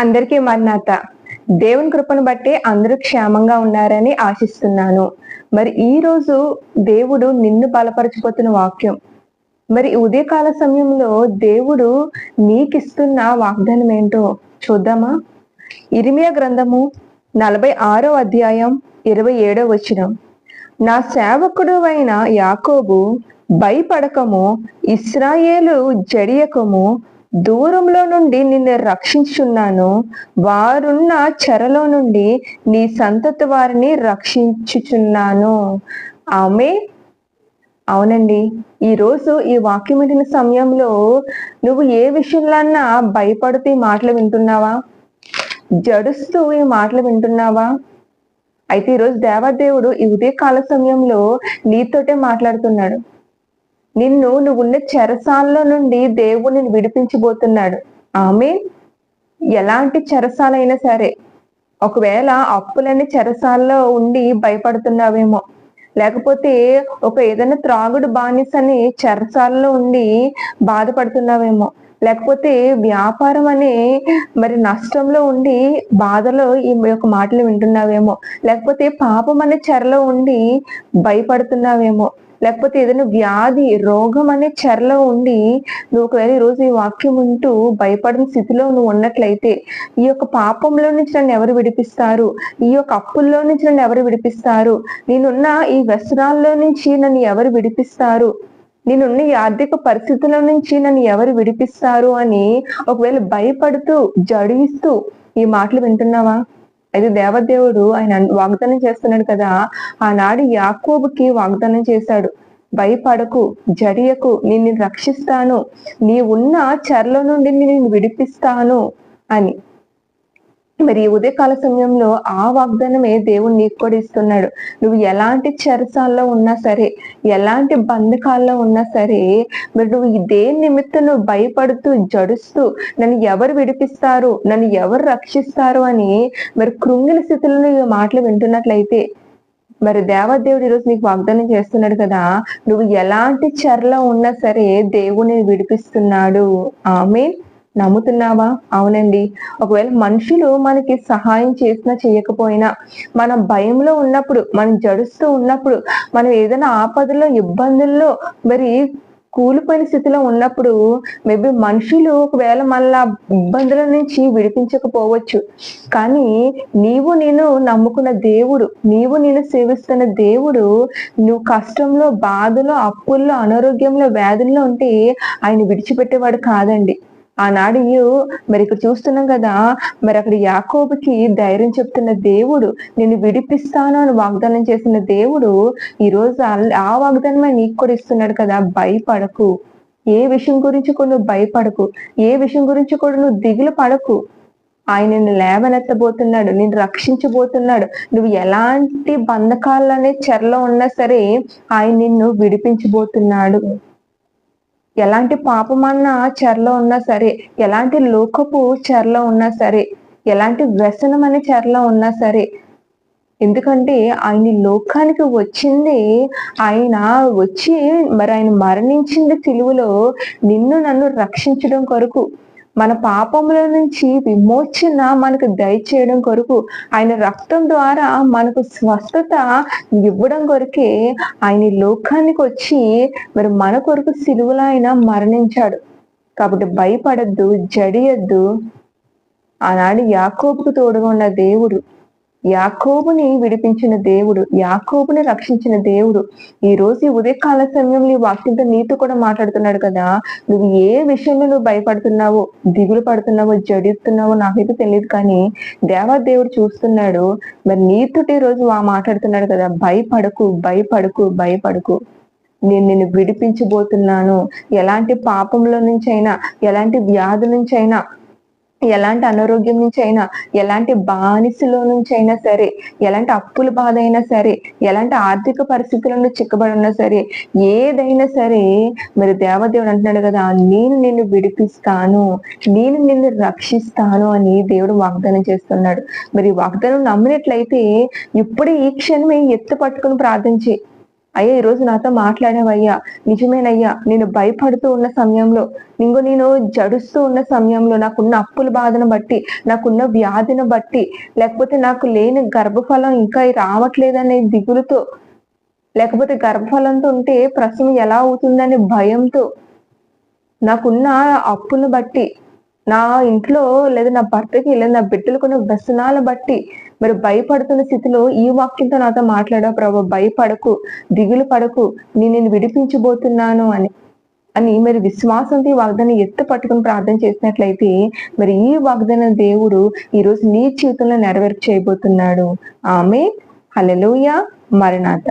అందరికీ మన్నాత. దేవుని కృపను బట్టి అందరూ క్షేమంగా ఉన్నారని ఆశిస్తున్నాను. మరి ఈ రోజు దేవుడు నిన్ను బలపరచబోతున్న వాక్యం. మరి ఉదయకాల సమయంలో దేవుడు నీకిస్తున్న వాగ్దానం ఏంటో చూద్దామా? ఇర్మీయా గ్రంథము 46వ అధ్యాయం 27వ వచనం. నా సేవకుడువైన యాకోబు భయపడకము, ఇశ్రాయేలు జడియకము, దూరంలో నుండి నిన్ను రక్షించున్నాను, వారున్న చెరలో నుండి నీ సంతతి వారిని రక్షించుచున్నాను. ఆమె అవునండి. ఈరోజు ఈ వాక్యం వింటున్న సమయంలో నువ్వు ఏ విషయంలోన్నా భయపడుతూ ఈ మాటలు వింటున్నావా? జడుస్తూ ఈ మాటలు వింటున్నావా? అయితే ఈరోజు దేవదేవుడు ఈ ఉదయకాల సమయంలో నీతోటే మాట్లాడుతున్నాడు. నువ్వున్న చెరసాల్లో నుండి దేవుడు నిన్ను విడిపించబోతున్నాడు. ఆమె ఎలాంటి చెరసాలైనా సరే, ఒకవేళ అప్పులని చెరసాల్లో ఉండి భయపడుతున్నావేమో, లేకపోతే ఏదైనా త్రాగుడు బానిసని చెరసాల్లో ఉండి బాధపడుతున్నావేమో, లేకపోతే వ్యాపారం అనే నష్టంలో ఉండి బాధలో ఈ యొక్క మాటలు వింటున్నావేమో, లేకపోతే పాపం అనే చెరలో ఉండి భయపడుతున్నావేమో, లేకపోతే ఏదైనా వ్యాధి రోగం అనే చెరలో ఉండి నువ్వు ఒకవేళ ఈరోజు ఈ వాక్యం ఉంటూ భయపడిన స్థితిలో నువ్వు ఉన్నట్లయితే, ఈ యొక్క పాపంలో నుంచి నన్ను ఎవరు విడిపిస్తారు, ఈ యొక్క అప్పుల్లో నుంచి నన్ను ఎవరు విడిపిస్తారు, నేనున్న ఈ వ్యసనాల్లో నుంచి నన్ను ఎవరు విడిపిస్తారు, నేనున్న ఈ ఆర్థిక పరిస్థితుల నుంచి నన్ను ఎవరు విడిపిస్తారు అని ఒకవేళ భయపడుతూ జడిస్తూ ఈ మాటలు వింటున్నావా? అయితే దేవదేవుడు ఆయన వాగ్దానం చేస్తున్నాడు కదా. ఆనాడు యాకోబుకి వాగ్దానం చేశాడు, భయపడకు, జడియకు, నిన్ను రక్షిస్తాను, నీ ఉన్న చెరలో నుండి నిన్ను విడిపిస్తాను అని. మరి ఉదయకాల సమయంలో ఆ వాగ్దానమే దేవుడు నీకు కూడా ఇస్తున్నాడు. నువ్వు ఎలాంటి చెరసాల్లో ఉన్నా సరే, ఎలాంటి బంధకాల్లో ఉన్నా సరే, మరి నువ్వు ఇదే నిమిత్తం నువ్వు భయపడుతూ జడుస్తూ నన్ను ఎవరు విడిపిస్తారు, నన్ను ఎవరు రక్షిస్తారు అని మరి కృంగిల స్థితిలో నువ్వు మాటలు వింటున్నట్లయితే, మరి దేవదేవుడు ఈరోజు నీకు వాగ్దానం చేస్తున్నాడు కదా, నువ్వు ఎలాంటి చెరలో ఉన్నా సరే దేవుని విడిపిస్తున్నాడు. ఆమేన్. నమ్ముతున్నావా? అవునండి. ఒకవేళ మనుషులు మనకి సహాయం చేసినా చేయకపోయినా, మనం భయంలో ఉన్నప్పుడు, మనం జడుస్తూ ఉన్నప్పుడు, మనం ఏదైనా ఆపదలో ఇబ్బందుల్లో మరి కూలిపోయిన స్థితిలో ఉన్నప్పుడు మేబీ మనుషులు ఒకవేళ మళ్ళా ఇబ్బందుల నుంచి విడిపించకపోవచ్చు, కానీ నేను నమ్ముకున్న దేవుడు, నేను సేవిస్తున్న దేవుడు, నువ్వు కష్టంలో, బాధలో, అప్పుల్లో, అనారోగ్యంలో, వ్యాధుల్లో ఉంటే ఆయన విడిచిపెట్టేవాడు కాదండి. ఆనాడు మరి ఇక్కడ చూస్తున్నాం కదా, మరి అక్కడ యాకోబుకి ధైర్యం చెప్తున్న దేవుడు, నిన్ను విడిపిస్తాను అని వాగ్దానం చేసిన దేవుడు ఈరోజు ఆ వాగ్దానమే నీకు కూడా ఇస్తున్నాడు కదా. భయపడకు, ఏ విషయం గురించి కూడా నువ్వు భయపడకు, ఏ విషయం గురించి కూడా నువ్వు దిగులు పడకు. ఆయన నిన్ను లేవనెత్తబోతున్నాడు, నిన్ను రక్షించబోతున్నాడు. నువ్వు ఎలాంటి బంధకాలనే చెరలో ఉన్నా సరే ఆయన నిన్ను విడిపించబోతున్నాడు. ఎలాంటి పాపమన్న చెరలో ఉన్నా సరే, ఎలాంటి లోకపు చెరలో ఉన్నా సరే, ఎలాంటి వ్యసనం అనే చెరలో ఉన్నా సరే, ఎందుకంటే ఆయన లోకానికి వచ్చింది, ఆయన వచ్చి మరి ఆయన మరణించింది సిలువలో నిన్ను నన్ను రక్షించడం కొరకు, మన పాపముల నుంచి విమోచన మనకు దయచేయడం కొరకు, ఆయన రక్తం ద్వారా మనకు స్వస్థత ఇవ్వడం కొరకే ఆయన లోకానికి వచ్చి మరి మన కొరకు సిలువలో ఆయన మరణించాడు. కాబట్టి భయపడద్దు, జడియద్దు. ఆనాడు యాకోబుకు తోడుగా ఉన్న దేవుడు, యాకోబుని విడిపించిన దేవుడు, యాకోబుని రక్షించిన దేవుడు ఈ రోజు ఈ ఉదయకాల సమయంలో ఈ వాక్యంతో నీతో కూడా మాట్లాడుతున్నాడు కదా. నువ్వు ఏ విషయంలో నువ్వు భయపడుతున్నావో, దిగులు పడుతున్నావో, జడిస్తున్నావో నాకైతే తెలియదు, కానీ దేవదేవుడు చూస్తున్నాడు. మరి నీతోటి ఈ రోజు మాట్లాడుతున్నాడు కదా, భయపడకు, భయపడకు, భయపడకు, నేను నిన్ను విడిపించబోతున్నాను. ఎలాంటి పాపంలో నుంచి అయినా, ఎలాంటి వ్యాధి నుంచి అయినా, ఎలాంటి అనారోగ్యం నుంచి అయినా, ఎలాంటి బానిసలో నుంచి అయినా సరే, ఎలాంటి అప్పుల బాధ అయినా సరే, ఎలాంటి ఆర్థిక పరిస్థితులను చిక్కబడినా సరే, ఏదైనా సరే మరి దేవదేవుడు అంటున్నాడు కదా, నేను నిన్ను విడిపిస్తాను, నేను నిన్ను రక్షిస్తాను అని దేవుడు వాగ్దానం చేస్తున్నాడు. మరి వాగ్దానం నమ్మినట్లయితే ఇప్పుడు ఈ క్షణమే ఎత్తు పట్టుకుని ప్రార్థించి, అయ్యా ఈ రోజు నాతో మాట్లాడావయ్యా, నిజమేనయ్యా, నేను భయపడుతూ ఉన్న సమయంలో, నేను జడుస్తూ ఉన్న సమయంలో, నాకున్న అప్పుల బాధను బట్టి, నాకున్న వ్యాధిని బట్టి, లేకపోతే నాకు లేని గర్భఫలం ఇంకా రావట్లేదనే దిగులుతో, లేకపోతే గర్భఫలంతో ఉంటే ప్రసవం ఎలా అవుతుందనే భయంతో, నాకున్న అప్పును బట్టి, నా ఇంట్లో లేదా నా భర్తకి లేదా నా బిడ్డలకున్న వ్యసనాలు బట్టి మరి భయపడుతున్న స్థితిలో ఈ వాక్యంతో నాతో మాట్లాడావు ప్రభు. భయపడకు, దిగులు పడకు, నేను విడిపించబోతున్నాను అని మరి విశ్వాసంతో ఈ వాగ్దాన్ని ఎత్తు పట్టుకుని ప్రార్థన చేసినట్లయితే మరి ఈ వాగ్దాన దేవుడు ఈరోజు నీ జీవితంలో నెరవేర్పు చేయబోతున్నాడు. ఆమె హల్లెలూయా, మరణాత.